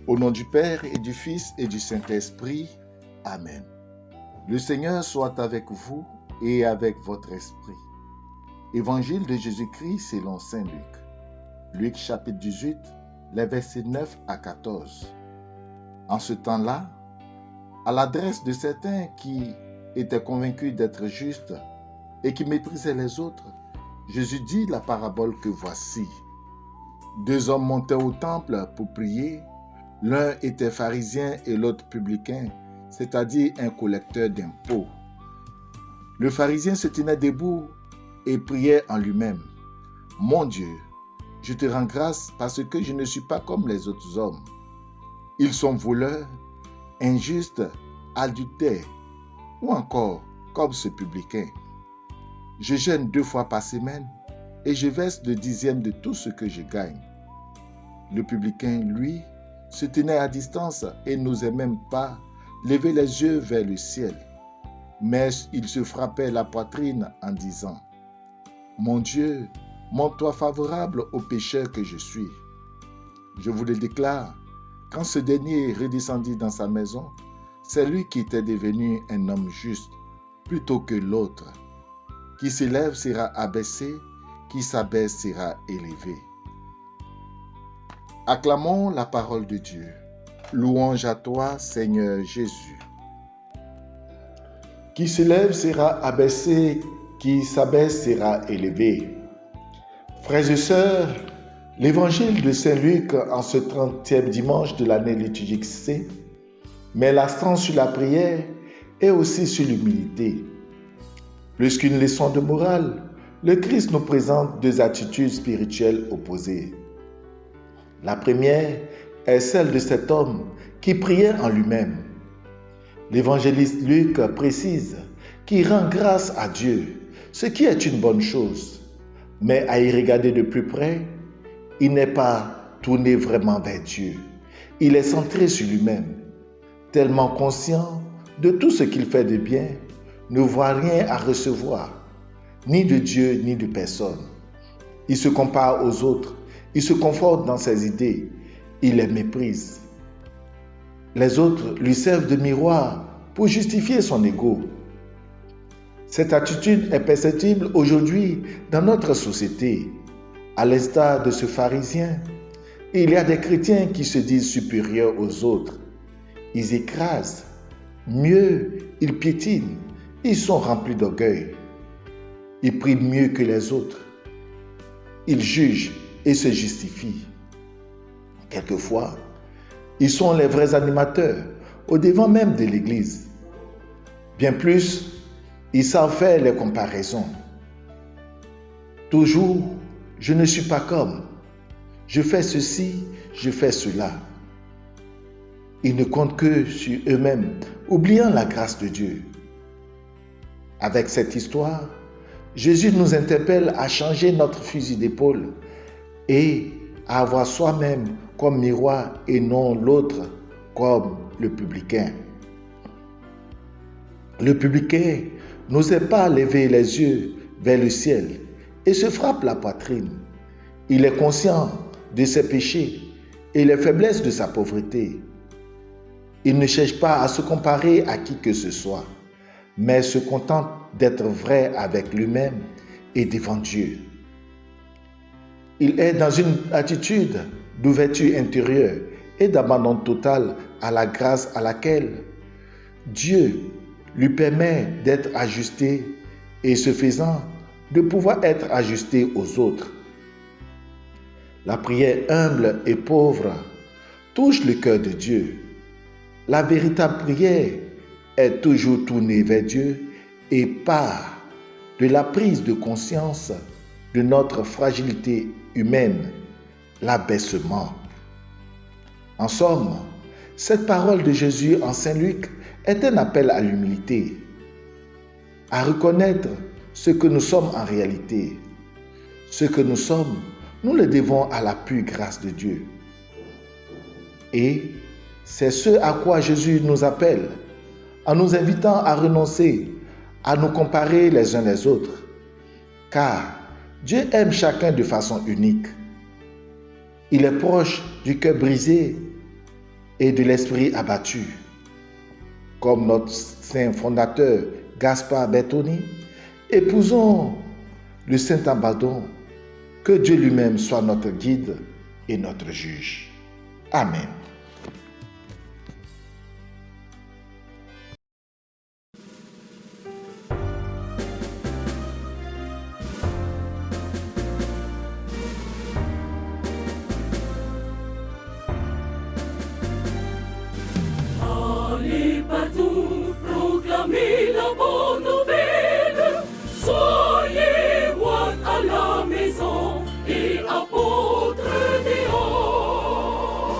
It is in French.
Au nom du Père et du Fils et du Saint-Esprit. Amen. Le Seigneur soit avec vous et avec votre esprit. Évangile de Jésus-Christ selon Saint Luc. Luc chapitre 18, les versets 9 à 14. En ce temps-là, à l'adresse de certains qui étaient convaincus d'être justes et qui méprisaient les autres, Jésus dit la parabole que voici. 2 hommes montaient au temple pour prier. L'un était pharisien et l'autre publicain, c'est-à-dire un collecteur d'impôts. Le pharisien se tenait debout et priait en lui-même. « Mon Dieu, je te rends grâce parce que je ne suis pas comme les autres hommes. Ils sont voleurs, injustes, adultères, ou encore comme ce publicain. Je jeûne 2 fois par semaine et je verse le 10e de tout ce que je gagne. » Le publicain, lui, se tenait à distance et n'osait même pas lever les yeux vers le ciel. Mais il se frappait la poitrine en disant « Mon Dieu, montre-toi favorable au pécheur que je suis. » Je vous le déclare, quand ce dernier redescendit dans sa maison, c'est lui qui était devenu un homme juste plutôt que l'autre. Qui s'élève sera abaissé, qui s'abaisse sera élevé. Acclamons la parole de Dieu. Louange à toi, Seigneur Jésus. Qui s'élève sera abaissé, qui s'abaisse sera élevé. Frères et sœurs, l'évangile de Saint Luc en ce 30e dimanche de l'année liturgique C met l'accent sur la prière et aussi sur l'humilité. Plus qu'une leçon de morale, le Christ nous présente 2 attitudes spirituelles opposées. La première est celle de cet homme qui priait en lui-même. L'évangéliste Luc précise qu'il rend grâce à Dieu, ce qui est une bonne chose. Mais à y regarder de plus près, il n'est pas tourné vraiment vers Dieu. Il est centré sur lui-même, tellement conscient de tout ce qu'il fait de bien, ne voit rien à recevoir, ni de Dieu ni de personne. Il se compare aux autres. Il se conforte dans ses idées, il les méprise. Les autres lui servent de miroir pour justifier son ego. Cette attitude est perceptible aujourd'hui dans notre société. À l'instar de ce pharisien, il y a des chrétiens qui se disent supérieurs aux autres. Ils écrasent, mieux, ils piétinent, ils sont remplis d'orgueil. Ils prient mieux que les autres. Ils jugent et se justifient. Quelquefois, ils sont les vrais animateurs, au devant même de l'Église. Bien plus, ils savent faire les comparaisons. Toujours, je ne suis pas comme. Je fais ceci, je fais cela. Ils ne comptent que sur eux-mêmes, oubliant la grâce de Dieu. Avec cette histoire, Jésus nous interpelle à changer notre fusil d'épaule et à avoir soi-même comme miroir et non l'autre comme le publicain. Le publicain n'osait pas lever les yeux vers le ciel et se frappe la poitrine. Il est conscient de ses péchés et les faiblesses de sa pauvreté. Il ne cherche pas à se comparer à qui que ce soit, mais se contente d'être vrai avec lui-même et devant Dieu. Il est dans une attitude d'ouverture intérieure et d'abandon total à la grâce à laquelle Dieu lui permet d'être ajusté et ce faisant, de pouvoir être ajusté aux autres. La prière humble et pauvre touche le cœur de Dieu. La véritable prière est toujours tournée vers Dieu et part de la prise de conscience de notre fragilité humaine, l'abaissement. En somme, cette parole de Jésus en Saint Luc est un appel à l'humilité, à reconnaître ce que nous sommes en réalité. Ce que nous sommes, nous le devons à la pure grâce de Dieu. Et c'est ce à quoi Jésus nous appelle, en nous invitant à renoncer, à nous comparer les uns les autres, car Dieu aime chacun de façon unique. Il est proche du cœur brisé et de l'esprit abattu. Comme notre saint fondateur Gaspard Bertoni, épousons le saint abandon. Que Dieu lui-même soit notre guide et notre juge. Amen.